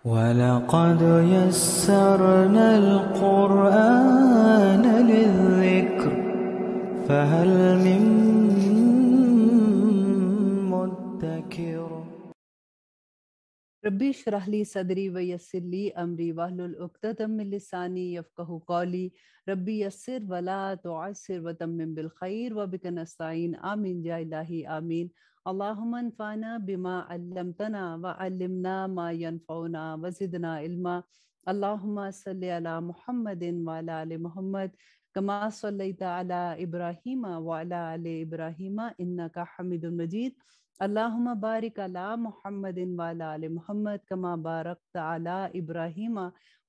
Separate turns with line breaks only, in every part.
وَلَقَدْ يَسَّرْنَا الْقُرْآنَ لِلذِّكْرِ فَهَلْ مِن مُّدَّكِرٍ
ربی اشرح لی صدری ویسر لی امری واحلل عقدۃ من لسانی یفقہوا قولی ربی یسر ولا تعسر وتمم بالخیر وبک نستعین آمین یا الہی آمین اللہم انفعنا بما علمتنا وعلمنا ما ینفعنا وزدنا علما اللہم صلی علی محمد وعلی آل محمد کما صلیت علی ابراہیم وعلی آل ابراہیم انک حمید مجید اللہم بارک علی محمد وعلی آل محمد کما بارکت علی ابراہیم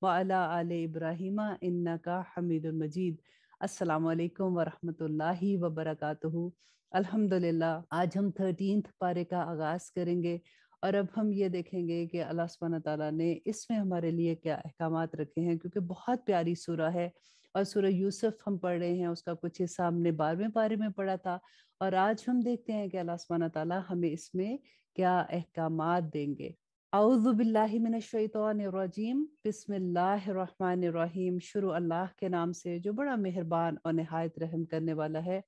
وعلی آل ابراہیم انک حمید مجید۔ السلام علیکم ورحمۃ اللہ وبرکاتہ۔ الحمدللہ آج ہم 13 پارے کا آغاز کریں گے، اور اب ہم یہ دیکھیں گے کہ اللہ سبحانہ تعالیٰ نے اس میں ہمارے لیے کیا احکامات رکھے ہیں، کیونکہ بہت پیاری سورہ ہے، اور سورہ یوسف ہم پڑھ رہے ہیں، اس کا کچھ حصہ ہم نے 12ویں پارے میں پڑھا تھا، اور آج ہم دیکھتے ہیں کہ اللہ سبحانہ تعالیٰ ہمیں اس میں کیا احکامات دیں گے۔ اعوذ باللہ من الشیطان الرجیم، بسم اللہ الرحمن الرحیم۔ شروع اللہ کے نام سے جو بڑا مہربان اور نہایت رحم کرنے والا ہے۔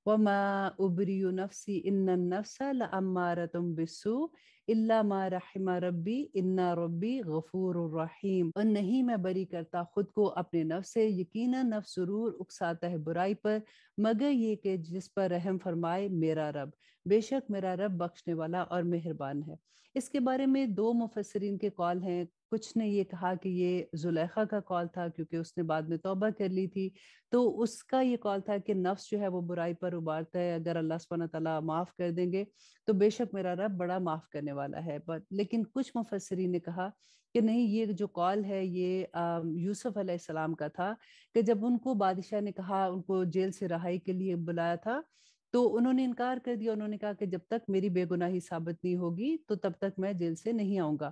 وَمَا أُبْرِئُ نَفْسِي إِنَّ النَّفْسَ لَأَمَّارَةٌ بِالسُّوءِ إِلَّا مَا رَحِمَ رَبِّي إِنَّ رَبِّي غَفُورٌ رَحِيمٌ۔ اور نہیں میں بری کرتا خود کو اپنے نفس سے، یقیناً نفس ضرور اکساتا ہے برائی پر، مگر یہ کہ جس پر رحم فرمائے میرا رب، بے شک میرا رب بخشنے والا اور مہربان ہے۔ اس کے بارے میں 2 مفسرین کے قول ہیں۔ کچھ نے یہ کہا کہ یہ زلیخا کا قول تھا، کیونکہ اس نے بعد میں توبہ کر لی تھی، تو اس کا یہ قول تھا کہ نفس جو ہے وہ برائی پر ابھارتا ہے، اگر اللہ سبحانہ تعالیٰ معاف کر دیں گے تو بے شک میرا رب بڑا معاف کرنے والا ہے۔ لیکن کچھ مفسرین نے کہا کہ نہیں، یہ جو قول ہے یہ یوسف علیہ السلام کا تھا، کہ جب ان کو بادشاہ نے کہا، ان کو جیل سے رہائی کے لیے بلایا تھا، تو انہوں نے انکار کر دیا۔ انہوں نے کہا کہ جب تک میری بے گناہی ثابت نہیں ہوگی تو تب تک میں جیل سے نہیں آؤں گا۔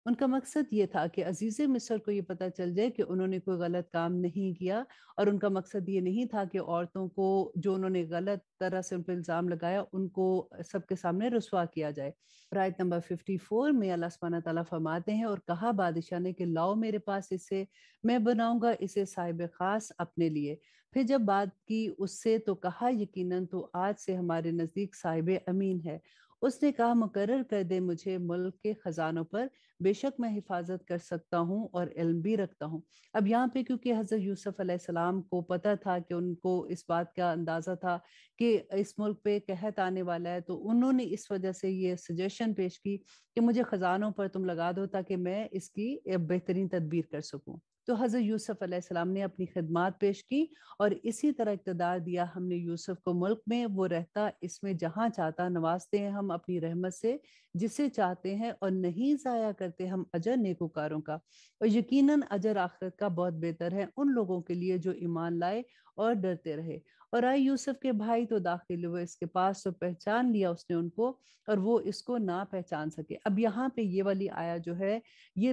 ان کا مقصد یہ تھا کہ عزیز مصر کو یہ پتہ چل جائے کہ انہوں نے کوئی غلط کام نہیں کیا، اور ان کا مقصد یہ نہیں تھا کہ عورتوں کو جو انہوں نے غلط طرح سے ان پر الزام لگایا ان کو سب کے سامنے رسوا کیا جائے۔ آیت نمبر 54 میں اللہ سبحانہ تعالیٰ فرماتے ہیں، اور کہا بادشاہ نے کہ لاؤ میرے پاس اسے، میں بناؤں گا اسے صاحب خاص اپنے لیے۔ پھر جب بات کی اس سے تو کہا یقیناً تو آج سے ہمارے نزدیک صاحب امین ہے۔ اس نے کہا مقرر کر دے مجھے ملک کے خزانوں پر، بے شک میں حفاظت کر سکتا ہوں اور علم بھی رکھتا ہوں۔ اب یہاں پہ کیونکہ حضرت یوسف علیہ السلام کو پتہ تھا کہ ان کو اس بات کا اندازہ تھا کہ اس ملک پہ قحط آنے والا ہے، تو انہوں نے اس وجہ سے یہ سجیشن پیش کی کہ مجھے خزانوں پر تم لگا دو تاکہ میں اس کی بہترین تدبیر کر سکوں۔ تو حضرت یوسف علیہ السلام نے اپنی خدمات پیش کی، اور اسی طرح اقتدار دیا ہم نے یوسف کو ملک میں، وہ رہتا اس میں جہاں چاہتا، نوازتے ہیں ہم اپنی رحمت سے جسے چاہتے ہیں، اور نہیں ضائع کرتے ہم اجر نیکوکاروں کا، اور یقیناً اجر آخرت کا بہت بہتر ہے ان لوگوں کے لیے جو ایمان لائے اور ڈرتے رہے۔ اور آئے یوسف کے بھائی تو داخل ہوئے اس کے پاس، تو پہچان لیا اس نے ان کو، اور وہ اس کو نہ پہچان سکے۔ اب یہاں پہ یہ والی آیا جو ہے، یہ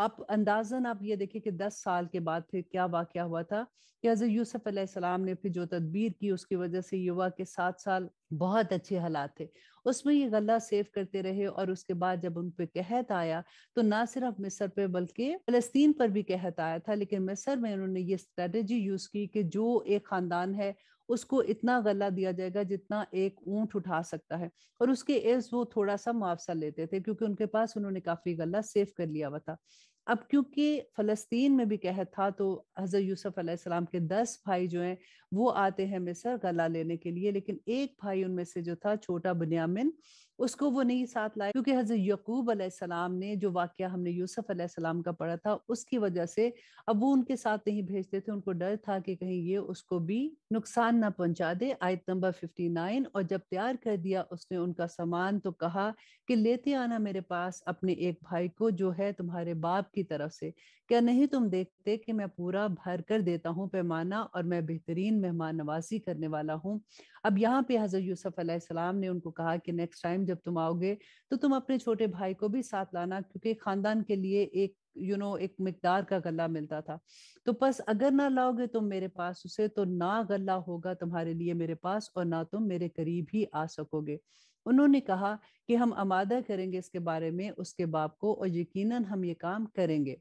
آپ اندازاً آپ یہ دیکھیں کہ 10 سال کے بعد پھر کیا واقعہ ہوا تھا، کہ حضرت یوسف علیہ السلام نے پھر جو تدبیر کی اس کی وجہ سے یہ ہوا کہ 7 سال بہت اچھے حالات تھے، اس میں یہ غلہ سیو کرتے رہے، اور اس کے بعد جب ان پہ قحط آیا تو نہ صرف مصر پہ بلکہ فلسطین پر بھی قحط آیا تھا، لیکن مصر میں انہوں نے یہ اسٹریٹجی یوز کی کہ جو ایک خاندان ہے اس کو اتنا غلہ دیا جائے گا جتنا ایک اونٹ اٹھا سکتا ہے، اور اس کے عوض وہ تھوڑا سا معاوضہ لیتے تھے، کیونکہ ان کے پاس انہوں نے کافی غلہ سیو کر لیا ہوا تھا۔ اب کیونکہ فلسطین میں بھی قحط تھا، تو حضرت یوسف علیہ السلام کے 10 بھائی جو ہیں وہ آتے ہیں مصر غلہ لینے کے لیے، لیکن ایک بھائی ان میں سے جو تھا چھوٹا بنیامن، اس کو وہ نہیں ساتھ لائے، کیونکہ حضرت یعقوب علیہ السلام نے جو واقعہ ہم نے یوسف علیہ السلام کا پڑھا تھا اس کی وجہ سے اب وہ ان کے ساتھ نہیں بھیجتے تھے، ان کو ڈر تھا کہ کہیں یہ اس کو بھی نقصان نہ پہنچا دے۔ آیت نمبر 59، اور جب تیار کر دیا اس نے ان کا سامان تو کہا کہ لیتے آنا میرے پاس اپنے ایک بھائی کو جو ہے تمہارے باپ کی طرف سے، کیا نہیں تم دیکھتے کہ میں پورا بھر کر دیتا ہوں پیمانہ، اور میں بہترین مہمان نوازی کرنے والا ہوں۔ اب یہاں پہ حضرت یوسف علیہ السلام نے ان کو کہا کہ نیکسٹ ٹائم جب تم آؤ گے تو تم اپنے چھوٹے بھائی کو بھی ساتھ لانا، کیونکہ خاندان کے لیے ایک ایک مقدار کا غلہ ملتا تھا، تو پس اگر نہ لاؤ گے تم میرے پاس اسے تو نہ غلہ ہوگا تمہارے لیے میرے پاس، اور نہ تم میرے قریب ہی آ سکو گے۔ انہوں نے کہا کہ ہم آمادہ کریں گے اس کے بارے میں اس کے باپ کو، اور یقیناً ہم یہ کام کریں گے۔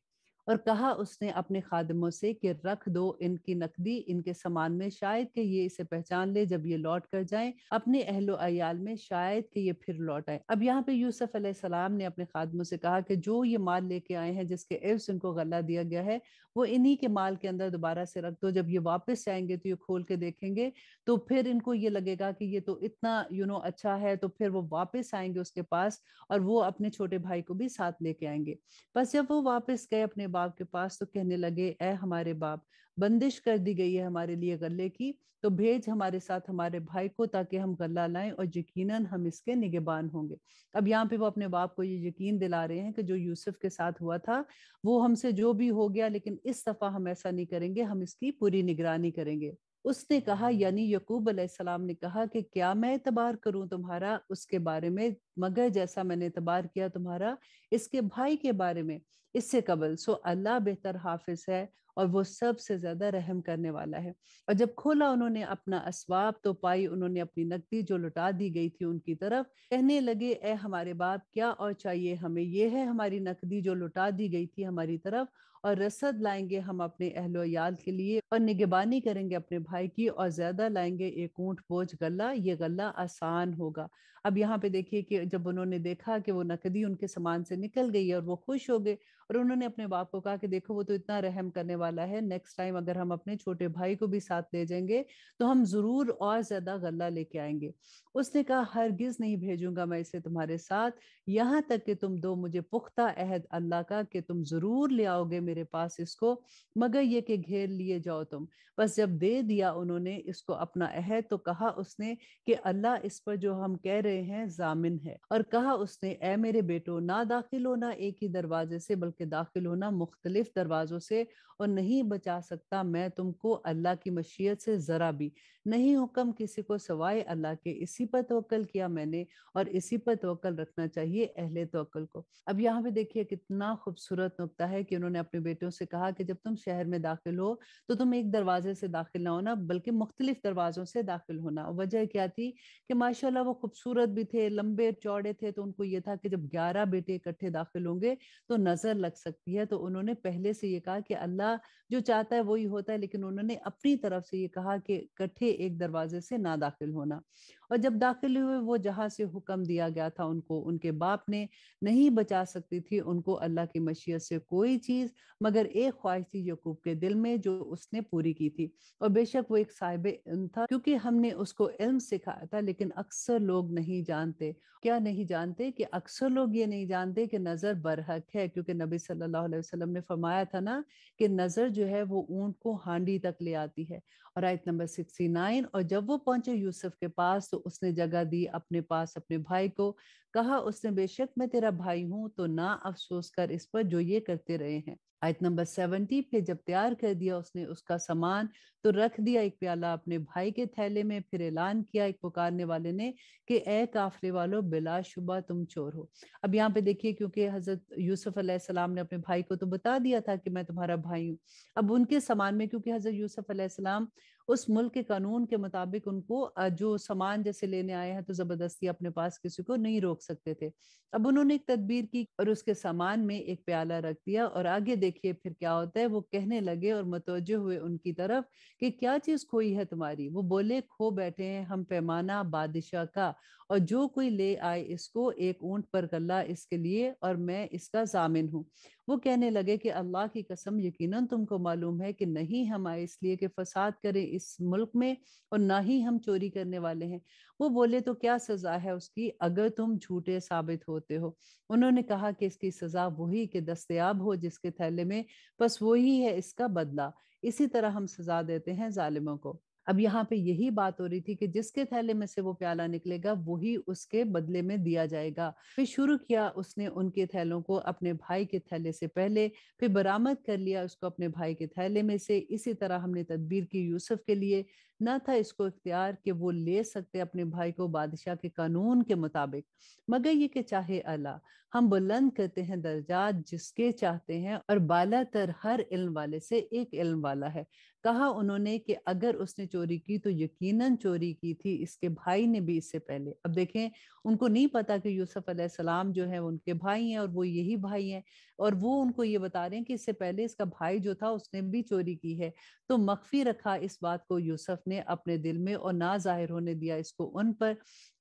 اور کہا اس نے اپنے خادموں سے کہ رکھ دو ان کی نقدی ان کے سامان میں، شاید کہ یہ اسے پہچان لے جب یہ لوٹ کر جائیں اپنے اہل و عیال میں، شاید کہ یہ پھر لوٹ آئے۔ اب یہاں پہ یوسف علیہ السلام نے اپنے خادموں سے کہا کہ جو یہ مال لے کے آئے ہیں جس کے عوض ان کو غلہ دیا گیا ہے، وہ انہی کے مال کے اندر دوبارہ سے رکھ دو۔ جب یہ واپس جائیں گے تو یہ کھول کے دیکھیں گے تو پھر ان کو یہ لگے گا کہ یہ تو اتنا اچھا ہے، تو پھر وہ واپس آئیں گے اس کے پاس، اور وہ اپنے چھوٹے بھائی کو بھی ساتھ لے کے آئیں گے۔ بس جب وہ واپس گئے اپنے باپ کے پاس تو کہنے لگے، اے ہمارے باپ، بندش کر دی گئی ہے ہمارے لیے غلے کی، تو بھیج ہمارے ساتھ ہمارے بھائی کو تاکہ ہم غلہ لائیں، اور یقیناً ہم اس کے نگہبان ہوں گے۔ اب یہاں پہ وہ اپنے باپ کو یہ یقین دلا رہے ہیں کہ جو یوسف کے ساتھ ہوا تھا وہ ہم سے جو بھی ہو گیا، لیکن اس دفعہ ہم ایسا نہیں کریں گے، ہم اس کی پوری نگرانی کریں گے۔ اس نے کہا، یعنی یعقوب علیہ السلام نے کہا کہ کیا میں اعتبار کروں تمہارا اس کے بارے میں، مگر جیسا میں نے اعتبار کیا تمہارا اس کے بھائی کے بارے میں اس سے قبل، سو اللہ بہتر حافظ ہے اور وہ سب سے زیادہ رحم کرنے والا ہے۔ اور جب کھولا انہوں نے اپنا اسباب تو پائی انہوں نے اپنی نقدی جو لٹا دی گئی تھی ان کی طرف، کہنے لگے، اے ہمارے باپ، کیا اور چاہیے ہمیں؟ یہ ہے ہماری نقدی جو لٹا دی گئی تھی ہماری طرف، اور رسد لائیں گے ہم اپنے اہل و عیال کے لیے، اور نگہبانی کریں گے اپنے بھائی کی، اور زیادہ لائیں گے ایک اونٹ بوجھ غلہ، یہ غلہ آسان ہوگا۔ اب یہاں پہ دیکھیے کہ جب انہوں نے دیکھا کہ وہ نقدی ان کے سامان سے نکل گئی ہے اور وہ خوش ہو گئے، اور انہوں نے اپنے باپ کو کہا کہ دیکھو وہ تو اتنا رحم کرنے والا ہے، نیکسٹ ٹائم اگر ہم اپنے چھوٹے بھائی کو بھی ساتھ لے جائیں گے تو ہم ضرور اور زیادہ غلہ لے کے آئیں گے۔ اس نے کہا، ہرگز نہیں بھیجوں گا میں اسے تمہارے ساتھ، یہاں تک کہ تم دو مجھے پختہ عہد اللہ کا کہ تم ضرور لے آؤ گے میرے پاس اس کو، مگر یہ کہ گھیر لیے جاؤ تم۔ بس جب دے دیا انہوں نے اس کو اپنا عہد تو کہا اس نے کہ اللہ اس پر جو ہم کہہ رہے ہیں ضامن ہے، اور کہا اس نے، اے میرے بیٹو، نہ داخل ہونا ایک ہی دروازے سے بلکہ داخل ہونا مختلف دروازوں سے، اور نہیں بچا سکتا میں تم کو اللہ کی مشیت سے ذرا بھی، نہیں حکم کسی کو سوائے اللہ کے، اسی پر توکل کیا میں نے، اور اسی پر توکل رکھنا چاہیے اہل توکل کو۔ اب یہاں پہ دیکھیے کتنا خوبصورت نقطہ ہے کہ انہوں نے اپنے بیٹوں سے کہا کہ جب تم شہر میں داخل ہو تو تم ایک دروازے سے داخل نہ ہونا بلکہ مختلف دروازوں سے داخل ہونا۔ وجہ کیا تھی کہ ماشاءاللہ وہ خوبصورت بھی تھے، لمبے چوڑے تھے، تو ان کو یہ تھا کہ جب 11 بیٹے اکٹھے داخل ہوں گے تو نظر لگ سکتی ہے، تو انہوں نے پہلے سے یہ کہا کہ اللہ جو چاہتا ہے وہی ہوتا ہے، لیکن انہوں نے اپنی طرف سے یہ کہا کہ اکٹھے ایک دروازے سے نہ داخل ہونا۔ اور جب داخل ہوئے وہ جہاں سے حکم دیا گیا تھا ان کو، ان کے باپ نے نہیں بچا سکتی تھی ان کو اللہ کی مشیت سے کوئی چیز، مگر ایک خواہش تھی یعقوب کے دل میں جو اس نے پوری کی تھی، اور بے شک وہ ایک صاحب علم تھا، کیونکہ ہم نے اس کو علم سکھایا تھا، لیکن اکثر لوگ نہیں جانتے۔ کیا نہیں جانتے؟ کہ اکثر لوگ یہ نہیں جانتے کہ نظر برحق ہے، کیونکہ نبی صلی اللہ علیہ وسلم نے فرمایا تھا نا کہ نظر جو ہے وہ اونٹ کو ہانڈی تک لے آتی ہے۔ اور آیت نمبر 69، اور جب وہ پہنچے یوسف کے پاس تو اس نے جگہ دی اپنے پاس اپنے بھائی کو، کہا اس نے، بے شک میں تیرا بھائی ہوں، تو نہ افسوس کر اس پر جو یہ کرتے رہے ہیں۔ آیت نمبر 70، پھر جب تیار کر دیا اس نے اس کا سامان تو رکھ دیا ایک پیالہ اپنے بھائی کے تھیلے میں، پھر اعلان کیا ایک پکارنے والے نے کہ اے قافلے والو، بلا شبہ تم چور ہو۔ اب یہاں پہ دیکھیے کیونکہ حضرت یوسف علیہ السلام نے اپنے بھائی کو تو بتا دیا تھا کہ میں تمہارا بھائی ہوں، اب ان کے سامان میں، کیونکہ حضرت یوسف علیہ السلام اس ملک کے قانون کے مطابق ان کو جو سامان جیسے لینے آئے ہیں تو زبردستی اپنے پاس کسی کو نہیں روک سکتے تھے۔ اب انہوں نے ایک تدبیر کی اور اس کے سامان میں ایک پیالہ رکھ دیا، اور آگے دیکھیے پھر کیا ہوتا ہے، وہ کہنے لگے اور متوجہ ہوئے ان کی طرف کہ کیا چیز کھوئی ہے تمہاری؟ وہ بولے، کھو بیٹھے ہیں ہم پیمانہ بادشاہ کا، اور جو کوئی لے آئے اس کو ایک اونٹ پر غلہ اس کے لیے، اور میں اس کا ضامن ہوں۔ وہ کہنے لگے کہ اللہ کی قسم، یقیناً تم کو معلوم ہے کہ نہیں ہم آئے اس لیے کہ فساد کریں اس ملک میں، اور نہ ہی ہم چوری کرنے والے ہیں۔ وہ بولے، تو کیا سزا ہے اس کی اگر تم جھوٹے ثابت ہوتے ہو؟ انہوں نے کہا کہ اس کی سزا وہی کہ دستیاب ہو جس کے تھیلے میں، بس وہی ہے اس کا بدلہ، اسی طرح ہم سزا دیتے ہیں ظالموں کو۔ اب یہاں پہ یہی بات ہو رہی تھی کہ جس کے تھیلے میں سے وہ پیالہ نکلے گا وہی اس کے بدلے میں دیا جائے گا۔ پھر شروع کیا اس نے ان کے تھیلوں کو اپنے بھائی کے تھیلے سے پہلے، پھر برآمد کر لیا اس کو اپنے بھائی کے تھیلے میں سے، اسی طرح ہم نے تدبیر کی یوسف کے لیے، نہ تھا اس کو اختیار کہ وہ لے سکتے اپنے بھائی کو بادشاہ کے قانون کے مطابق، مگر یہ کہ چاہے اللہ، ہم بلند کرتے ہیں درجات جسکے چاہتے ہیں، اور بالا تر ہر علم والے سے ایک علم والا ہے۔ کہا انہوں نے کہ اگر اس نے چوری کی تو یقیناً چوری کی تھی اس کے بھائی نے بھی اس سے پہلے۔ اب دیکھیں، ان کو نہیں پتا کہ یوسف علیہ السلام جو ہے ان کے بھائی ہیں، اور وہ یہی بھائی ہیں، اور وہ ان کو یہ بتا رہے ہیں کہ اس سے پہلے اس کا بھائی جو تھا اس نے بھی چوری کی ہے۔ تو مخفی رکھا اس بات کو یوسف نے اپنے دل میں، اور نہ ظاہر ہونے دیا اس کو ان پر۔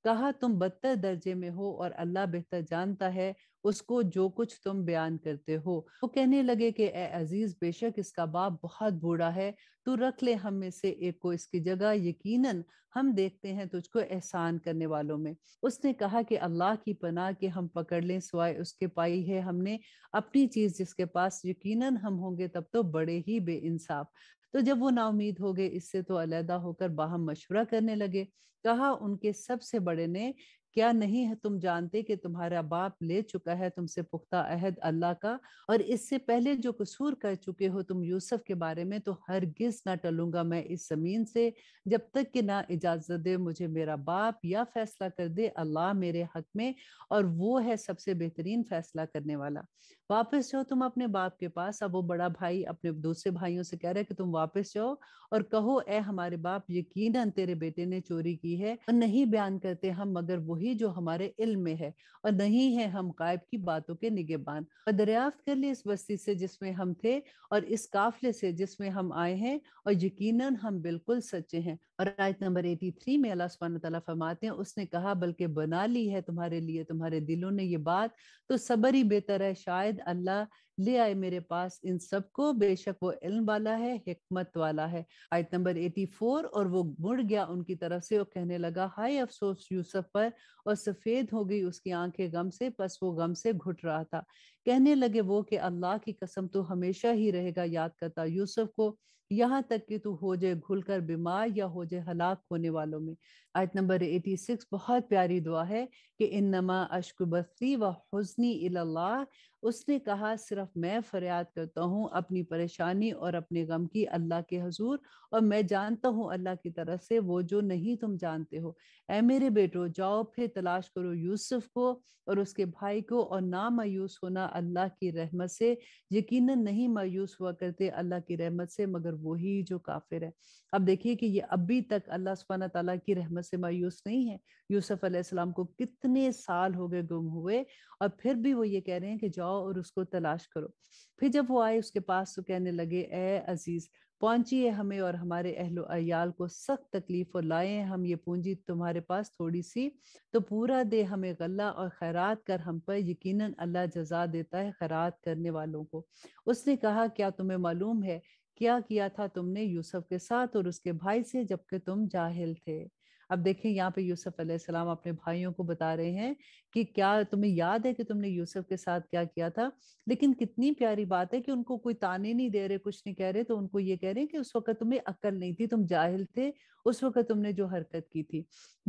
کہا تم بدتر درجے میں ہو، اور اللہ بہتر جانتا ہے اس کو جو کچھ تم بیان کرتے ہو۔ وہ کہنے لگے کہ اے عزیز، بے شک اس کا باپ بہت بوڑھا ہے، تو رکھ لے ہم میں سے ایک کو اس کی جگہ، یقیناً ہم دیکھتے ہیں تجھ کو احسان کرنے والوں میں۔ اس نے کہا کہ اللہ کی پناہ کہ ہم پکڑ لیں سوائے اس کے پائی ہے ہم نے اپنی چیز جس کے پاس، یقیناً ہم ہوں گے تب تو بڑے ہی بے انصاف۔ تو جب وہ نا امید ہو گئے اس سے تو علیحدہ ہو کر باہم مشورہ کرنے لگے۔ کہا ان کے سب سے بڑے نے، کیا نہیں ہے تم جانتے کہ تمہارا باپ لے چکا ہے تم سے پختہ عہد اللہ کا، اور اس سے پہلے جو قصور کر چکے ہو تم یوسف کے بارے میں، تو ہرگز نہ ٹلوں گا میں اس زمین سے جب تک کہ نہ اجازت دے مجھے میرا باپ، یا فیصلہ کر دے اللہ میرے حق میں، اور وہ ہے سب سے بہترین فیصلہ کرنے والا۔ واپس جاؤ تم اپنے باپ کے پاس۔ اب وہ بڑا بھائی اپنے دوسرے بھائیوں سے کہہ رہے کہ تم واپس جاؤ اور کہو اے ہمارے باپ، یقیناً تیرے بیٹے نے چوری کی ہے، اور نہیں بیان کرتے ہم مگر وہی جو ہمارے علم میں ہے، اور نہیں ہے ہم غائب کی باتوں کے نگہبان۔ اور دریافت کر لی اس بستی سے جس میں ہم تھے، اور اس قافلے سے جس میں ہم آئے ہیں، اور یقیناً ہم بالکل سچے ہیں۔ اور آیت نمبر 83 میں اللہ سبحانہ وتعالیٰ فرماتے ہیں، اس نے کہا بلکہ بنا لی ہے تمہارے لیے تمہارے دلوں نے یہ بات، تو صبر ہی بہتر ہے، شاید اللہ لے آئے میرے پاس ان سب کو، بے شک وہ علم والا ہے، حکمت والا ہے۔ آیت نمبر 84، اور وہ مڑ گیا ان کی طرف سے اور کہنے لگا ہائے افسوس یوسف پر، اور سفید ہو گئی اس کی آنکھیں غم سے، پس وہ غم سے گھٹ رہا تھا۔ کہنے لگے وہ کہ اللہ کی قسم تو ہمیشہ ہی رہے گا یاد کرتا یوسف کو، یہاں تک کہ تو ہو جائے گھل کر بیمار، یا ہو جائے ہلاک ہونے والوں میں۔ آیت نمبر 86 بہت پیاری دعا ہے کہ انما اشکو بثی و حزنی الی اللہ۔ اس نے کہا صرف میں فریاد کرتا ہوں اپنی پریشانی اور اپنے غم کی اللہ کے حضور، اور میں جانتا ہوں اللہ کی طرف سے وہ جو نہیں تم جانتے ہو۔ اے میرے بیٹو، جاؤ پھر تلاش کرو یوسف کو اور اس کے بھائی کو، اور نہ مایوس ہونا اللہ کی رحمت سے، یقیناً نہیں مایوس ہوا کرتے اللہ کی رحمت سے مگر وہی جو کافر ہے۔ اب دیکھیے کہ یہ ابھی تک اللہ سبحانہ تعالیٰ کی رحمت سے مایوس نہیں ہے۔ یوسف علیہ السلام کو کتنے سال ہو گئے گم ہوئے، اور پھر بھی وہ یہ کہہ رہے ہیں کہ جاؤ اور اس کو تلاش کرو۔ پھر جب وہ آئے اس کے پاس تو کہنے لگے اے عزیز، پہنچی ہے ہمیں اور ہمارے اہل و عیال کو سخت تکلیف، اور لائے ہیں ہم یہ پونجی تمہارے پاس تھوڑی سی، تو پورا دے ہمیں غلہ اور خیرات کر ہم پر، یقیناً اللہ جزا دیتا ہے خیرات کرنے والوں کو۔ اس نے کہا کیا تمہیں معلوم ہے کیا کیا تھا تم نے یوسف کے ساتھ اور اس کے بھائی سے جبکہ تم جاہل تھے؟ اب دیکھیں یہاں پہ یوسف علیہ السلام اپنے بھائیوں کو بتا رہے ہیں کہ کیا تمہیں یاد ہے کہ تم نے یوسف کے ساتھ کیا کیا تھا؟ لیکن کتنی پیاری بات ہے کہ ان کو کوئی تانے نہیں دے رہے، کچھ نہیں کہہ رہے، تو ان کو یہ کہہ رہے ہیں کہ اس وقت تمہیں عقل نہیں تھی، تم جاہل تھے اس وقت تم نے جو حرکت کی تھی۔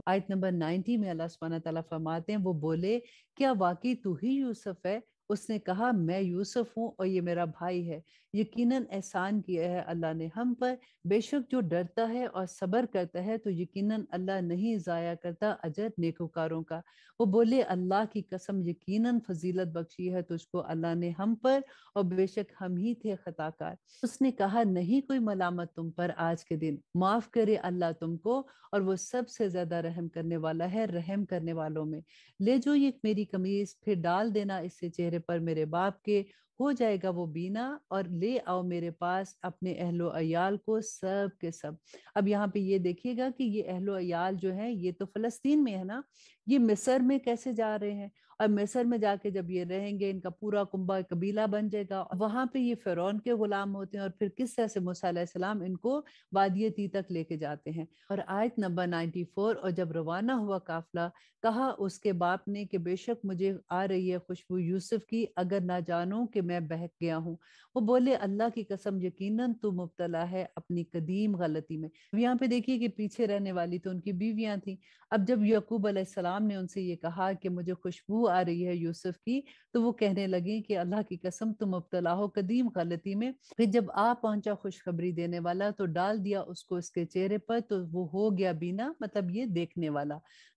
آیت نمبر 90 میں اللہ سبحانہ تعالیٰ فرماتے ہیں، وہ بولے کیا واقعی تو ہی یوسف ہے؟ اس نے کہا میں یوسف ہوں اور یہ میرا بھائی ہے، یقیناً احسان کیا ہے اللہ نے ہم پر، بے شک جو ڈرتا ہے اور صبر کرتا ہے تو یقیناً اللہ نہیں ضائع کرتا اجر نیکوکاروں کا۔ وہ بولے اللہ کی قسم یقیناً فضیلت بخشی ہے تجھ کو اللہ نے ہم پر، اور بے شک ہم ہی تھے خطا کار۔ اس نے کہا نہیں کوئی ملامت تم پر آج کے دن، معاف کرے اللہ تم کو، اور وہ سب سے زیادہ رحم کرنے والا ہے رحم کرنے والوں میں۔ لے جو یہ میری قمیص، پھر ڈال دینا اس سے چہرے پر میرے باپ کے، ہو جائے گا وہ بینا، اور لے آؤ میرے پاس اپنے اہل و عیال کو سب کے سب۔ اب یہاں پہ یہ دیکھیے گا کہ یہ اہل و عیال جو ہیں یہ تو فلسطین میں ہے نا، یہ مصر میں کیسے جا رہے ہیں؟ اور مصر میں جا کے جب یہ رہیں گے ان کا پورا کنبہ قبیلہ بن جائے گا، وہاں پہ یہ فرعون کے غلام ہوتے ہیں، اور پھر کس طرح سے موسیٰ علیہ السلام ان کو وادی تی تک لے کے جاتے ہیں۔ اور آیت نمبر 94، اور جب روانہ ہوا قافلہ، کہا اس کے باپ نے کہ بے شک مجھے آ رہی ہے خوشبو یوسف کی، اگر نہ جانوں کہ میں بہک گیا ہوں۔ وہ بولے اللہ کی قسم یقیناً تو مبتلا ہے اپنی قدیم غلطی میں۔ اب یہاں پہ دیکھیے کہ پیچھے رہنے والی تو ان کی بیویاں تھیں۔ اب جب یعقوب علیہ السلام نے ان سے یہ کہا کہ مجھے خوشبو آ رہی ہے یوسف کی، تو وہ کہنے لگیں کہ اللہ کی قسم تم مبتلا ہو قدیم غلطی میں۔ پھر جب آ پہنچا خوشخبری دینے والا تو ڈال دیا اس کو اس کے چہرے پر، تو وہ ہو گیا بینا، مطلب یہ دیکھنے والا۔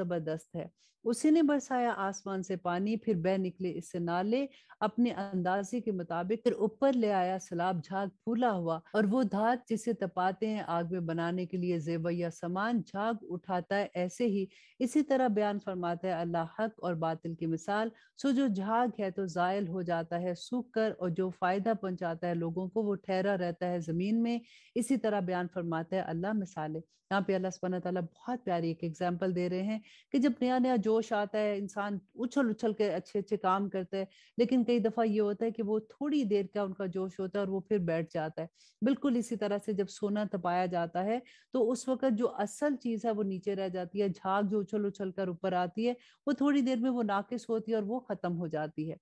زبردست ہے۔ اسی نے برسایا آسمان سے پانی، پھر بہ نکلے اس سے نالے اپنے اندازے کے مطابق، پھر اوپر لے آیا سیلاب جھاگ پھولا ہوا، اور وہ دھات جسے تپاتے ہیں آگ میں بنانے کے لیے زیور یا سامان، جھاگ اٹھاتا ہے ایسے ہی اسی طرح بیان فرماتا ہے اللہ حق اور باطل کی مثال۔ سو جو جھاگ ہے تو زائل ہو جاتا ہے سوکھ کر، اور جو فائدہ پہنچاتا ہے لوگوں کو وہ ٹھہرا رہتا ہے زمین میں۔ اسی طرح بیان فرماتا ہے اللہ مثالیں۔ یہاں پہ اللہ سبحانہ تعالیٰ بہت پیاری ایک ایگزامپل دے رہے ہیں کہ جب نیا نیا جوش آتا ہے انسان اچھل اچھل کے اچھے اچھے کام کرتا ہے، لیکن کئی دفعہ یہ ہوتا ہے کہ وہ تھوڑی دیر کا ان کا جوش ہوتا ہے اور وہ پھر بیٹھ جاتا ہے۔ بالکل اسی طرح سے جب سونا تپایا جاتا ہے تو اس وقت جو اصل چیز ہے وہ نیچے رہ جاتی ہے، جھاگ جو اچھل اچھل کر اوپر آتی ہے وہ تھوڑی دیر میں وہ ناقص ہوتی ہے اور وہ ختم ہو جاتی ہے۔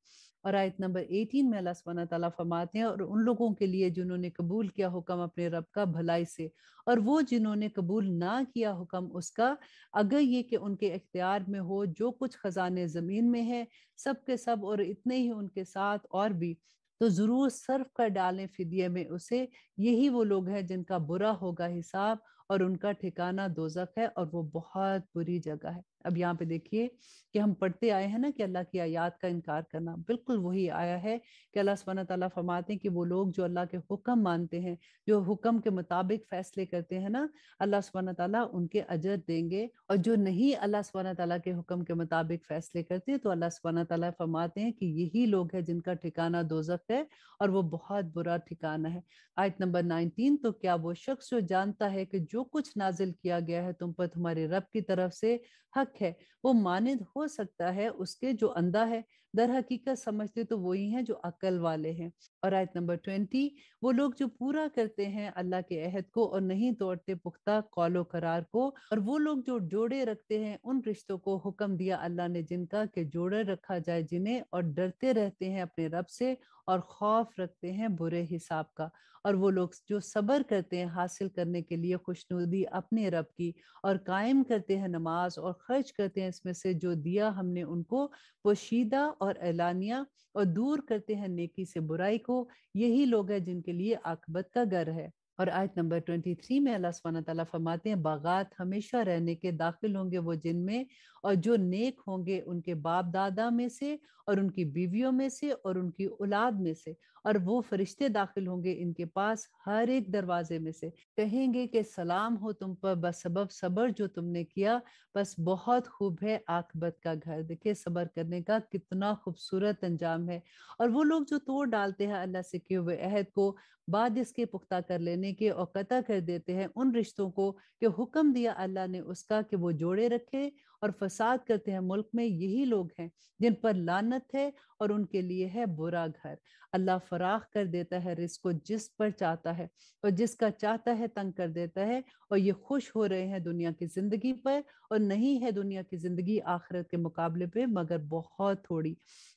اور آیت نمبر 18 میں اللہ سبحانہ تعالیٰ فرماتے ہیں اور ان لوگوں کے لیے جنہوں نے قبول کیا حکم اپنے رب کا بھلائی سے، اور وہ جنہوں نے قبول نہ کیا حکم اس کا، اگر یہ کہ ان کے اختیار میں ہو جو کچھ خزانے زمین میں ہے سب کے سب اور اتنے ہی ان کے ساتھ اور بھی، تو ضرور صرف کر ڈالیں فدیے میں اسے، یہی وہ لوگ ہیں جن کا برا ہوگا حساب اور ان کا ٹھکانہ دوزخ ہے اور وہ بہت بری جگہ ہے۔ اب یہاں پہ دیکھیے کہ ہم پڑھتے آئے ہیں نا کہ اللہ کی آیات کا انکار کرنا، بالکل وہی آیا ہے کہ اللہ سبحانہ تعالیٰ فرماتے ہیں کہ وہ لوگ جو اللہ کے حکم مانتے ہیں، جو حکم کے مطابق فیصلے کرتے ہیں نا، اللہ سبحانہ تعالیٰ ان کے اجر دیں گے، اور جو نہیں اللہ سبحانہ تعالیٰ کے حکم کے مطابق فیصلے کرتے تو اللہ سبحانہ تعالیٰ فرماتے ہیں کہ یہی لوگ ہیں جن کا ٹھکانہ دوزخ ہے اور وہ بہت برا ٹھکانہ ہے۔ آیت نمبر 19، تو کیا وہ شخص جو جانتا ہے کہ جو کچھ نازل کیا گیا ہے تم پر تمہارے رب کی طرف سے حق ہے، وہ مانند ہو سکتا ہے اس کے جو اندھا ہے؟ در حقیقت سمجھتے تو وہی ہیں جو عقل والے ہیں۔ اور آیت نمبر 20، وہ لوگ جو پورا کرتے ہیں اللہ کے عہد کو اور نہیں توڑتے پختہ قول و قرار کو، اور وہ لوگ جو جوڑے رکھتے ہیں ان رشتوں کو حکم دیا اللہ نے جن کا کہ جوڑے رکھا جائے جنہیں، اور ڈرتے رہتے ہیں اپنے رب سے اور خوف رکھتے ہیں برے حساب کا، اور وہ لوگ جو صبر کرتے ہیں حاصل کرنے کے لیے خوشنودی اپنے رب کی، اور قائم کرتے ہیں نماز اور خرچ کرتے ہیں اس میں سے جو دیا ہم نے ان کو پوشیدہ اور اعلانیہ، اور دور کرتے ہیں نیکی سے برائی کو، یہی لوگ ہیں جن کے لیے عاقبت کا گھر ہے۔ اور آیت نمبر 23 میں اللہ سبحانہ تعالیٰ فرماتے ہیں باغات ہمیشہ رہنے کے داخل ہوں گے وہ جن میں، اور جو نیک ہوں گے ان کے باپ دادا میں سے اور ان کی بیویوں میں سے اور ان کی اولاد میں سے، اور وہ فرشتے داخل ہوں گے ان کے پاس ہر ایک دروازے میں سے، کہیں گے کہ سلام ہو تم پر بسبب صبر جو تم نے کیا، بس بہت خوب ہے عاقبت کا گھر۔ دیکھیں صبر کرنے کا کتنا خوبصورت انجام ہے۔ اور وہ لوگ جو توڑ ڈالتے ہیں اللہ سے کیے ہوئے عہد کو بعد اس کے پختہ کر لینے کے، اور قطع کر دیتے ہیں ان رشتوں کو کہ حکم دیا اللہ نے اس کا کہ وہ جوڑے رکھے، اور فساد کرتے ہیں ملک میں، یہی لوگ ہیں جن پر لعنت ہے اور ان کے لیے ہے برا گھر۔ اللہ فراخ کر دیتا ہے رزق کو جس پر چاہتا ہے، اور جس کا چاہتا ہے تنگ کر دیتا ہے، اور یہ خوش ہو رہے ہیں دنیا کی زندگی پر، اور نہیں ہے دنیا کی زندگی آخرت کے مقابلے پہ مگر بہت تھوڑی۔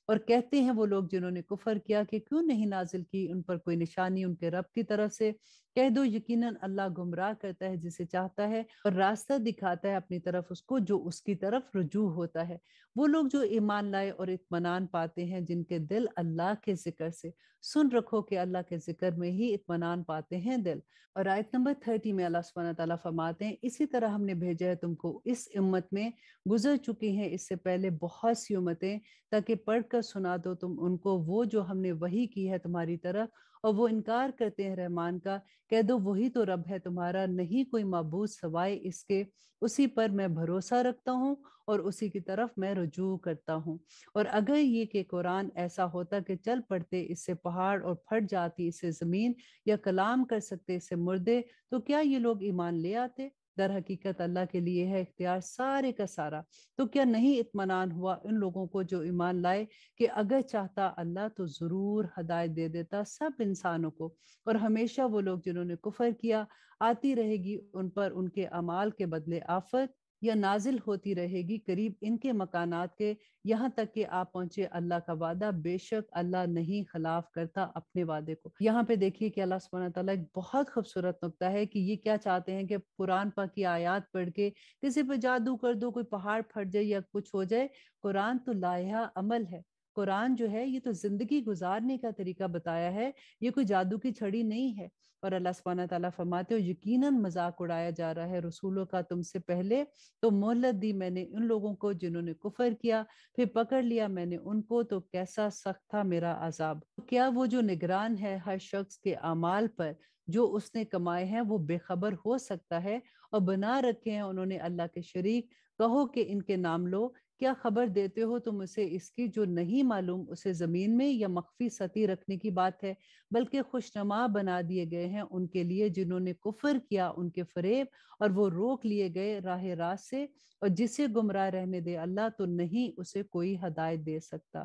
اور کہتے ہیں وہ لوگ جنہوں نے کفر کیا کہ کیوں نہیں نازل کی ان پر کوئی نشانی ان کے رب کی طرف سے؟ کہہ دو یقیناً اللہ گمراہ کرتا ہے جسے چاہتا ہے اور راستہ دکھاتا ہے اپنی طرف اس کو جو اس کی طرف رجوع ہوتا ہے۔ وہ لوگ جو ایمان لائے اور اطمینان پاتے ہیں جن کے دل اللہ کے ذکر سے، سن رکھو کہ اللہ کے ذکر میں ہی اطمینان پاتے ہیں دل۔ اور آیت نمبر 30 میں اللہ سبحانہ تعالیٰ فرماتے ہیں اسی طرح ہم نے بھیجا ہے تم کو اس امت میں، گزر چکی ہیں اس سے پہلے بہت سی امتیں، تاکہ پڑھ کر سنا دو تم ان کو وہ جو ہم نے وحی کی ہے تمہاری طرف، اور وہ انکار کرتے ہیں رحمان کا۔ کہہ دو وہی تو رب ہے تمہارا، نہیں کوئی معبود سوائے اس کے، اسی پر میں بھروسہ رکھتا ہوں اور اسی کی طرف میں رجوع کرتا ہوں۔ اور اگر یہ کہ قرآن ایسا ہوتا کہ چل پڑتے اس سے پہاڑ اور پھٹ جاتی اس سے زمین، یا کلام کر سکتے اس سے مردے، تو کیا یہ لوگ ایمان لے آتے؟ در حقیقت اللہ کے لیے ہے اختیار سارے کا سارا۔ تو کیا نہیں اطمینان ہوا ان لوگوں کو جو ایمان لائے کہ اگر چاہتا اللہ تو ضرور ہدایت دے دیتا سب انسانوں کو، اور ہمیشہ وہ لوگ جنہوں نے کفر کیا آتی رہے گی ان پر ان کے اعمال کے بدلے آفت، یا نازل ہوتی رہے گی قریب ان کے مکانات کے، یہاں تک کہ آپ پہنچے اللہ کا وعدہ، بے شک اللہ نہیں خلاف کرتا اپنے وعدے کو۔ یہاں پہ دیکھیے کہ اللہ سبحانہ تعالیٰ ایک بہت خوبصورت نقطہ ہے کہ یہ کیا چاہتے ہیں کہ قرآن پاک کی آیات پڑھ کے کسی پہ جادو کر دو، کوئی پہاڑ پھٹ جائے یا کچھ ہو جائے۔ قرآن تو لائحہ عمل ہے، قرآن جو ہے یہ تو زندگی گزارنے کا طریقہ بتایا ہے، یہ کوئی جادو کی چھڑی نہیں ہے۔ اور اللہ سبحانہ تعالیٰ فرماتے ہو یقیناً مذاق اڑایا جا رہا ہے رسولوں کا تم سے پہلے، تو مہلت دی میں نے ان لوگوں کو جنہوں نے کفر کیا، پھر پکڑ لیا میں نے ان کو، تو کیسا سخت تھا میرا عذاب۔ کیا وہ جو نگران ہے ہر شخص کے اعمال پر جو اس نے کمائے ہیں وہ بے خبر ہو سکتا ہے؟ اور بنا رکھے ہیں انہوں نے اللہ کے شریک، کہو کہ ان کے نام لو، کیا خبر دیتے ہو تم اسے اس کی جو نہیں معلوم اسے زمین میں یا مخفی سطح رکھنے کی بات ہے، بلکہ خوشنما بنا دیے گئے ہیں ان کے لیے جنہوں نے کفر کیا ان کے فریب، اور وہ روک لیے گئے راہ راست سے، اور جسے گمراہ رہنے دے اللہ تو نہیں اسے کوئی ہدایت دے سکتا۔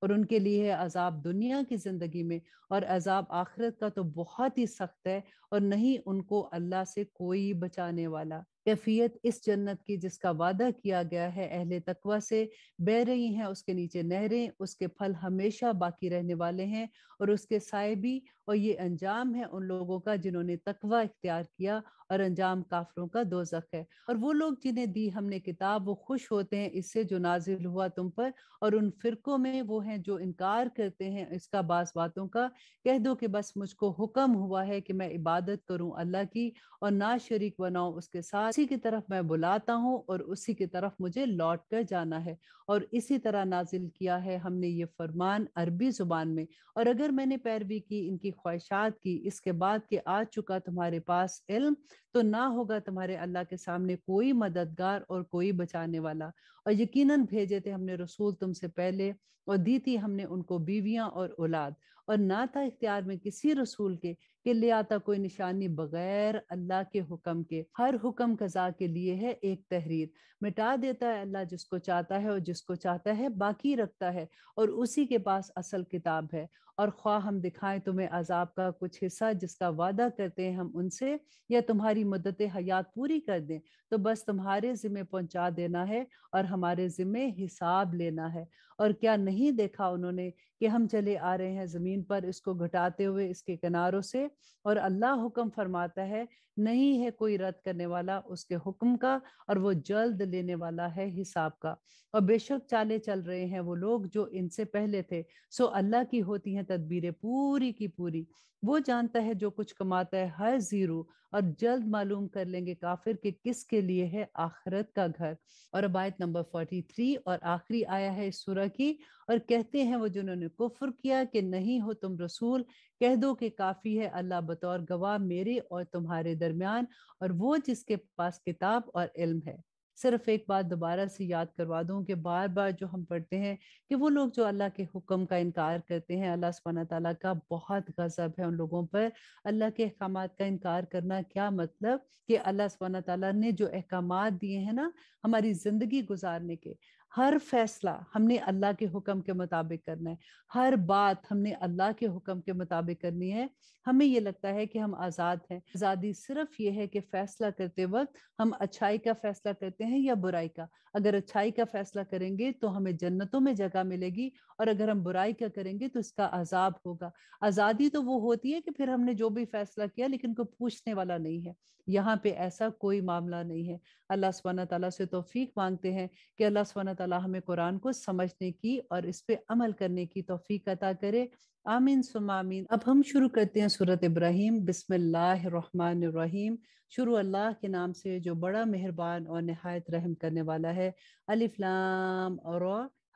اور ان کے لیے ہے عذاب دنیا کی زندگی میں، اور عذاب آخرت کا تو بہت ہی سخت ہے، اور نہیں ان کو اللہ سے کوئی بچانے والا۔ کیفیت اس جنت کی جس کا وعدہ کیا گیا ہے اہل تقوی سے، بہ رہی ہیں اس کے نیچے نہریں، اس کے پھل ہمیشہ باقی رہنے والے ہیں اور اس کے سائے بھی، اور یہ انجام ہے ان لوگوں کا جنہوں نے تقوی اختیار کیا، اور انجام کافروں کا دوزخ ہے۔ اور وہ لوگ جنہیں دی ہم نے کتاب وہ خوش ہوتے ہیں اس سے جو نازل ہوا تم پر، اور ان فرقوں میں وہ ہیں جو انکار کرتے ہیں اس کا بعض باتوں کا، کہہ دو کہ بس مجھ کو حکم ہوا ہے کہ میں عبادت کروں اللہ کی اور نہ شریک بناؤں اس کے ساتھ، اسی کی طرف میں بلاتا ہوں اور اسی کی طرف مجھے لوٹ کر جانا ہے۔ اور اسی طرح نازل کیا ہے ہم نے یہ فرمان عربی زبان میں، اور اگر میں نے پیروی کی ان کی خواہشات کی اس کے بعد کہ آ چکا تمہارے پاس علم، تو نہ ہوگا تمہارے اللہ کے سامنے کوئی مددگار اور کوئی بچانے والا۔ اور یقیناً بھیجے تھے ہم نے رسول تم سے پہلے، اور دی تھی ہم نے ان کو بیویاں اور اولاد، اور نہ تھا اختیار میں کسی رسول کے کہ لے آتا کوئی نشانی بغیر اللہ کے حکم کے۔ ہر حکم قضا کے لیے ہے ایک تحریر، مٹا دیتا ہے اللہ جس کو چاہتا ہے اور جس کو چاہتا ہے باقی رکھتا ہے، اور اسی کے پاس اصل کتاب ہے۔ اور خواہ ہم دکھائیں تمہیں عذاب کا کچھ حصہ جس کا وعدہ کرتے ہیں ہم ان سے، یا تمہاری مدت حیات پوری کر دیں، تو بس تمہارے ذمہ پہنچا دینا ہے اور ہمارے ذمہ حساب لینا ہے۔ اور کیا نہیں دیکھا انہوں نے کہ ہم چلے آ رہے ہیں زمین پر اس کو گھٹاتے ہوئے اس کے کناروں سے، اور اللہ حکم فرماتا ہے نہیں ہے کوئی رد کرنے والا اس کے حکم کا، اور وہ جلد لینے والا ہے حساب کا۔ اور بے شک چالے چل رہے ہیں وہ لوگ جو ان سے پہلے تھے، سو اللہ کی ہوتی ہیں تدبیریں پوری کی پوری، وہ جانتا ہے جو کچھ کماتا ہے ہر زیرو، اور جلد معلوم کر لیں گے کافر کہ کس کے لیے ہے آخرت کا گھر۔ اور اب آیت نمبر 43 اور آخری آیا ہے اس سورہ کی، اور کہتے ہیں وہ جنہوں نے کفر کیا کہ نہیں ہو تم رسول، کہہ دو کہ کافی ہے اللہ بطور گواہ میرے اور تمہارے درمیان، اور وہ جس کے پاس کتاب اور علم ہے۔ صرف ایک بات دوبارہ سے یاد کروا دوں کہ بار بار جو ہم پڑھتے ہیں کہ وہ لوگ جو اللہ کے حکم کا انکار کرتے ہیں، اللہ سبحانہ تعالیٰ کا بہت غضب ہے ان لوگوں پر۔ اللہ کے احکامات کا انکار کرنا کیا مطلب کہ اللہ سبحانہ تعالیٰ نے جو احکامات دیے ہیں نا ہماری زندگی گزارنے کے، ہر فیصلہ ہم نے اللہ کے حکم کے مطابق کرنا ہے، ہر بات ہم نے اللہ کے حکم کے مطابق کرنی ہے۔ ہمیں یہ لگتا ہے کہ ہم آزاد ہیں، آزادی صرف یہ ہے کہ فیصلہ کرتے وقت ہم اچھائی کا فیصلہ کرتے ہیں یا برائی کا۔ اگر اچھائی کا فیصلہ کریں گے تو ہمیں جنتوں میں جگہ ملے گی، اور اگر ہم برائی کا کریں گے تو اس کا عذاب ہوگا۔ آزادی تو وہ ہوتی ہے کہ پھر ہم نے جو بھی فیصلہ کیا لیکن کوئی پوچھنے والا نہیں ہے، یہاں پہ ایسا کوئی معاملہ نہیں ہے۔ اللہ سبحانہ تعالیٰ سے توفیق مانگتے ہیں کہ اللہ سبحانہ تعالیٰ ہمیں قرآن کو سمجھنے کی اور اس پہ عمل کرنے کی توفیق عطا کرے، آمین ثم آمین۔ اب ہم شروع کرتے ہیں سورۃ ابراہیم۔ بسم اللہ الرحمن الرحیم، شروع اللہ کے نام سے جو بڑا مہربان اور نہایت رحم کرنے والا ہے۔ الف لام اور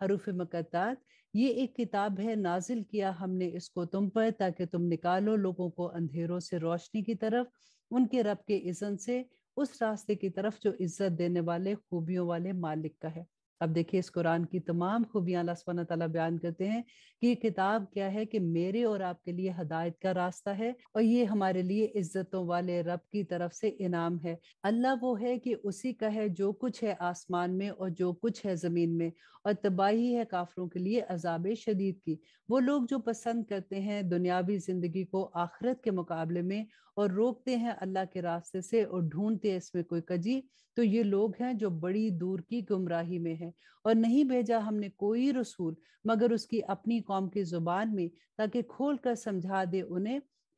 حروف مقطعات، یہ ایک کتاب ہے نازل کیا ہم نے اس کو تم پر تاکہ تم نکالو لوگوں کو اندھیروں سے روشنی کی طرف ان کے رب کے اذن سے، اس راستے کی طرف جو عزت دینے والے خوبیوں والے مالک کا ہے۔ اب دیکھیے اس قرآن کی تمام خوبیاں اللہ سبحانہ تعالیٰ بیان کرتے ہیں کہ یہ کتاب کیا ہے کہ میرے اور آپ کے لیے ہدایت کا راستہ ہے، اور یہ ہمارے لیے عزتوں والے رب کی طرف سے انعام ہے۔ اللہ وہ ہے کہ اسی کا ہے جو کچھ ہے آسمان میں اور جو کچھ ہے زمین میں، اور تباہی ہے کافروں کے لیے عذاب شدید کی۔ وہ لوگ جو پسند کرتے ہیں دنیاوی زندگی کو آخرت کے مقابلے میں، اور روکتے ہیں اللہ کے راستے سے اور ڈھونڈتے اس میں کوئی کجی، تو یہ لوگ ہیں جو بڑی دور کی گمراہی میں ہیں۔ اور نہیں بھیجا ہم نے کوئی رسول مگر اس کی اپنی قوم کی زبان میں تاکہ کھول کر سمجھا دے انہیں،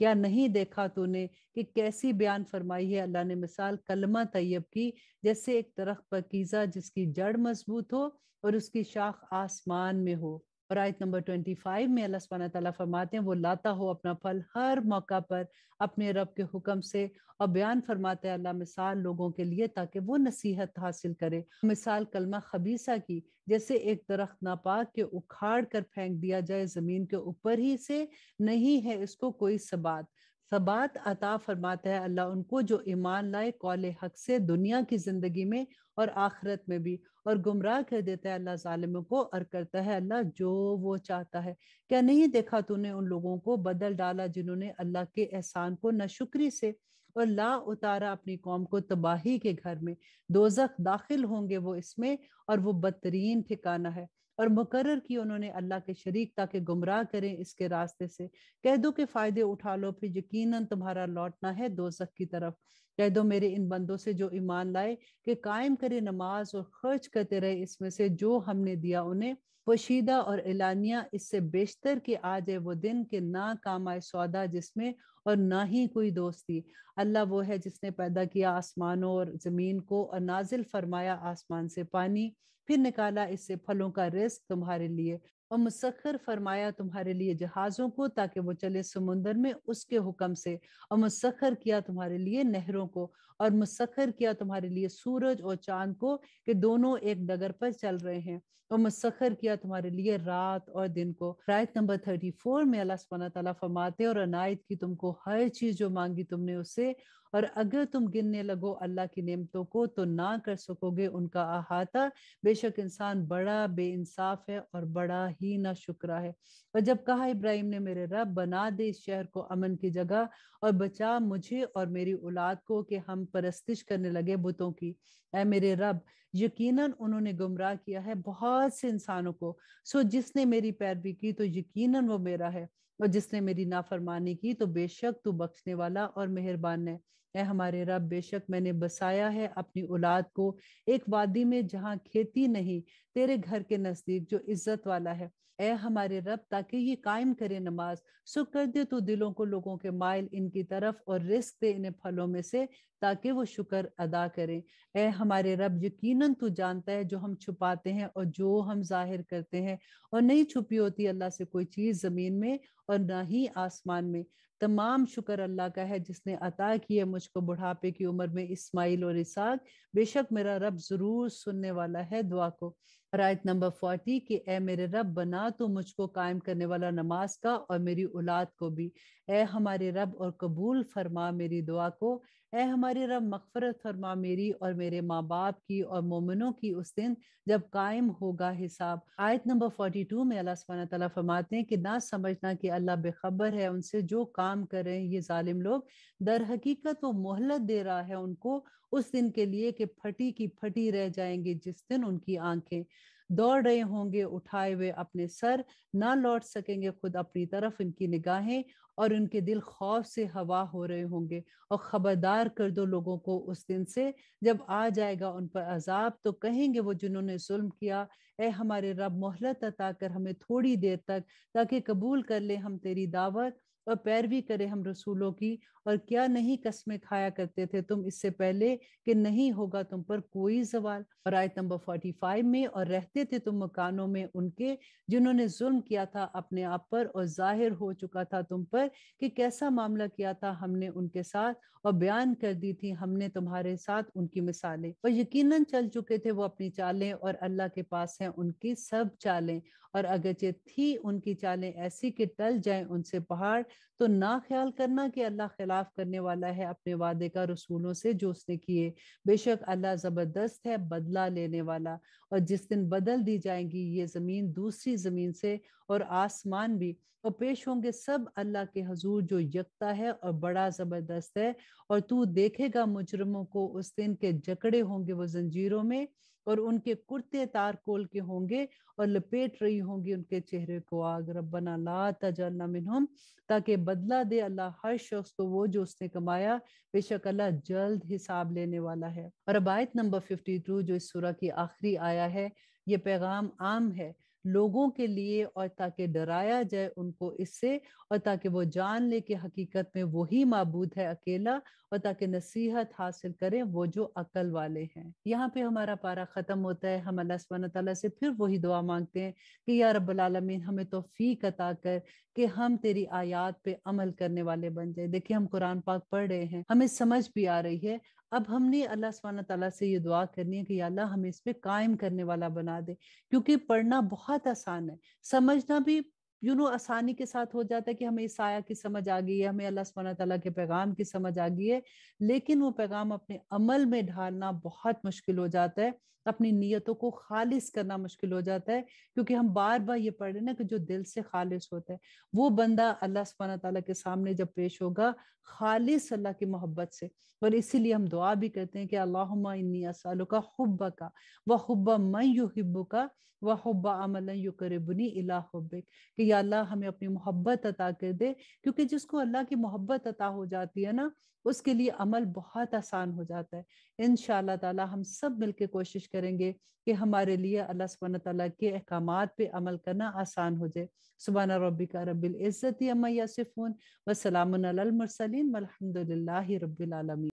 کیا نہیں دیکھا تو نے کہ کیسی بیان فرمائی ہے اللہ نے مثال کلمہ طیب کی، جیسے ایک درخت پاکیزہ جس کی جڑ مضبوط ہو اور اس کی شاخ آسمان میں ہو۔ اور آیت نمبر 25 میں اللہ سبحانہ تعالیٰ فرماتے ہیں وہ لاتا ہو اپنا پھل ہر موقع پر اپنے رب کے حکم سے، اور بیان فرماتے ہیں اللہ مثال لوگوں کے لیے تاکہ وہ نصیحت حاصل کرے۔ مثال کلمہ خبیثہ کی، جیسے ایک درخت ناپاک کے اکھاڑ کر پھینک دیا جائے زمین کے اوپر ہی سے، نہیں ہے اس کو کوئی ثبات عطا فرماتا ہے اللہ ان کو جو ایمان لائے قول حق سے دنیا کی زندگی میں اور آخرت میں بھی، اور گمراہ کر دیتا ہے اللہ ظالموں کو، اور کرتا ہے اللہ جو وہ چاہتا ہے۔ کیا نہیں دیکھا تو نے ان لوگوں کو بدل ڈالا جنہوں نے اللہ کے احسان کو ناشکری سے اور لا اتارا اپنی قوم کو تباہی کے گھر میں، دوزخ داخل ہوں گے وہ اس میں، اور وہ بدترین ٹھکانہ ہے۔ اور مقرر کی انہوں نے اللہ کے شریک تاکہ گمراہ کریں اس کے راستے سے۔ کہہ دو کہ فائدے اٹھا لو، پھر یقیناً تمہارا لوٹنا ہے دوزخ کی طرف۔ کہہ دو میرے ان بندوں سے جو ایمان لائے کہ قائم کرے نماز اور خرچ کرتے رہے اس میں سے جو ہم نے دیا انہیں، پوشیدہ اور اعلانیہ، اس سے بیشتر کہ آ جائے وہ دن کہ نہ کام آئے سودا جس میں اور نہ ہی کوئی دوستی۔ اللہ وہ ہے جس نے پیدا کیا آسمانوں اور زمین کو، اور نازل فرمایا آسمان سے پانی، پھر نکالا اس سے پھلوں کا رزق تمہارے لیے، اور مسخر فرمایا تمہارے لیے جہازوں کو تاکہ وہ چلے سمندر میں اس کے حکم سے، اور مسخر کیا تمہارے لیے نہروں کو، اور مسخر کیا تمہارے لیے سورج اور چاند کو کہ دونوں ایک ڈگر پر چل رہے ہیں، اور مسخر کیا تمہارے لیے رات اور دن کو۔ آیت نمبر 34 میں اللہ سبحانہ تعالیٰ فرماتے اور عنایت کی تم کو ہر چیز جو مانگی تم نے اس سے، اور اگر تم گننے لگو اللہ کی نعمتوں کو تو نہ کر سکو گے ان کا احاطہ، بے شک انسان بڑا بے انصاف ہے اور بڑا ہی نہ شکرا ہے۔ اور جب کہا ابراہیم نے میرے رب بنا دے اس شہر کو امن کی جگہ، اور بچا مجھے اور میری اولاد کو کہ ہم پرستش کرنے لگے بتوں کی، اے میرے رب یقیناً انہوں نے گمراہ کیا ہے بہت سے انسانوں کو، سو جس نے میری پیروی کی تو یقیناً وہ میرا ہے، اور جس نے میری نافرمانی کی تو بے شک تو بخشنے والا اور مہربان ہے۔ اے ہمارے رب بے شک میں نے بسایا ہے اپنی اولاد کو ایک وادی میں جہاں کھیتی نہیں، تیرے گھر کے نزدیک جو عزت والا ہے۔ اے ہمارے رب تاکہ یہ قائم کرے نماز، سو کر دے تو دلوں کو لوگوں کے مائل ان کی طرف، اور رزق دے انہیں پھلوں میں سے تاکہ وہ شکر ادا کریں۔ اے ہمارے رب یقیناً تو جانتا ہے جو ہم چھپاتے ہیں اور جو ہم ظاہر کرتے ہیں، اور نہیں چھپی ہوتی اللہ سے کوئی چیز زمین میں اور نہ ہی آسمان میں۔ تمام شکر اللہ کا ہے جس نے عطا کیے مجھ کو بڑھاپے کی عمر میں اسماعیل اور اسحاق، بے شک میرا رب ضرور سننے والا ہے دعا کو۔ اور آیت نمبر 40 کہ اے میرے رب بنا تو مجھ کو قائم کرنے والا نماز کا اور میری اولاد کو بھی، اے ہمارے رب اور قبول فرما میری دعا کو، اے ہمارے رب مغفرت فرما میری اور میرے ماں باپ کی اور مومنوں کی اس دن جب قائم ہوگا حساب۔ آیت نمبر 42 میں اللہ سبحانہ تعالیٰ فرماتے ہیں کہ نہ سمجھنا کہ اللہ بے خبر ہے ان سے جو کام کر رہے ہیں یہ ظالم لوگ، در حقیقت وہ مہلت دے رہا ہے ان کو اس دن کے لیے کہ پھٹی کی پھٹی رہ جائیں گے، جس دن ان کی آنکھیں دوڑ رہے ہوں گے اٹھائے ہوئے اپنے سر، نہ لوٹ سکیں گے خود اپنی طرف ان کی نگاہیں، اور ان کے دل خوف سے ہوا ہو رہے ہوں گے۔ اور خبردار کر دو لوگوں کو اس دن سے جب آ جائے گا ان پر عذاب، تو کہیں گے وہ جنہوں نے ظلم کیا، اے ہمارے رب مہلت عطا کر ہمیں تھوڑی دیر تک تاکہ قبول کر لیں ہم تیری دعوت اور پیروی کرے ہم رسولوں کی، اور کیا نہیں قسمیں کھایا کرتے تھے تم اس سے پہلے کہ نہیں ہوگا تم پر کوئی زوال۔ اور آیت نمبر 45 میں اور رہتے تھے تم مکانوں میں ان کے جنہوں نے ظلم کیا تھا اپنے آپ پر، اور ظاہر ہو چکا تھا تم پر کہ کیسا معاملہ کیا تھا ہم نے ان کے ساتھ، اور بیان کر دی تھی ہم نے تمہارے ساتھ ان کی مثالیں، اور یقیناً چل چکے تھے وہ اپنی چالیں، اور اللہ کے پاس ہیں ان کی سب چالیں، اور اگرچہ تھی ان کی چالیں ایسی کہ ٹل جائیں ان سے پہاڑ، تو نہ خیال کرنا کہ اللہ خلاف کرنے والا ہے اپنے وعدے کا رسولوں سے جو اس نے کیے، بے شک اللہ زبردست ہے بدلہ لینے والا۔ اور جس دن بدل دی جائیں گی یہ زمین دوسری زمین سے اور آسمان بھی، اور پیش ہوں گے سب اللہ کے حضور جو یکتا ہے اور بڑا زبردست ہے، اور تو دیکھے گا مجرموں کو اس دن کے جکڑے ہوں گے وہ زنجیروں میں، اور ان کے کرتے تار کول کے ہوں گے، اور لپیٹ رہی ہوں گی ان کے چہرے کو آگ۔ ربنا لا تجعلنا منہم، تاکہ بدلہ دے اللہ ہر شخص کو وہ جو اس نے کمایا، بے شک اللہ جلد حساب لینے والا ہے۔ اور اب آیت نمبر 52 جو اس سورہ کی آخری آیا ہے، یہ پیغام عام ہے، لوگوں کے لیے، اور تاکہ ڈرایا جائے ان کو اس سے، اور تاکہ وہ جان لے کہ حقیقت میں وہی معبود ہے اکیلا، اور تاکہ نصیحت حاصل کریں وہ جو عقل والے ہیں۔ یہاں پہ ہمارا پارہ ختم ہوتا ہے۔ ہم اللہ سبحانہ تعالیٰ سے پھر وہی دعا مانگتے ہیں کہ یا رب العالمین ہمیں توفیق عطا کر کہ ہم تیری آیات پہ عمل کرنے والے بن جائیں۔ دیکھیں ہم قرآن پاک پڑھ رہے ہیں، ہمیں سمجھ بھی آ رہی ہے، اب ہم نے اللہ سبحانہ تعالیٰ سے یہ دعا کرنی ہے کہ یا اللہ ہمیں اس پہ قائم کرنے والا بنا دے، کیونکہ پڑھنا بہت آسان ہے، سمجھنا بھی آسانی کے ساتھ ہو جاتا ہے کہ ہمیں اس آیہ کی سمجھ آ گئی ہے، ہمیں اللہ سبحانہ تعالیٰ کے پیغام کی سمجھ آ گئی ہے، لیکن وہ پیغام اپنے عمل میں ڈھالنا بہت مشکل ہو جاتا ہے، اپنی نیتوں کو خالص کرنا مشکل ہو جاتا ہے، کیونکہ ہم بار بار یہ پڑھ رہے ہیں نا کہ جو دل سے خالص ہوتا ہے وہ بندہ اللہ سبحانہ تعالیٰ کے سامنے جب پیش ہوگا خالص اللہ کی محبت سے، اور اسی لیے ہم دعا بھی کرتے ہیں کہ اللہم انی اسألک حبک وحب من یحبک وحب عمل یقربنی الی حبک، کہ یا اللہ ہمیں اپنی محبت عطا کر دے، کیونکہ جس کو اللہ کی محبت عطا ہو جاتی ہے نا اس کے لیے عمل بہت آسان ہو جاتا ہے۔ انشاءاللہ تعالی ہم سب مل کے کوشش کریں گے کہ ہمارے لیے اللہ سبحانہ تعالیٰ کے احکامات پہ عمل کرنا آسان ہو جائے۔ سبحان ربک رب العزت عما یصفون وسلام علی المرسلین والحمد للہ رب العالمین۔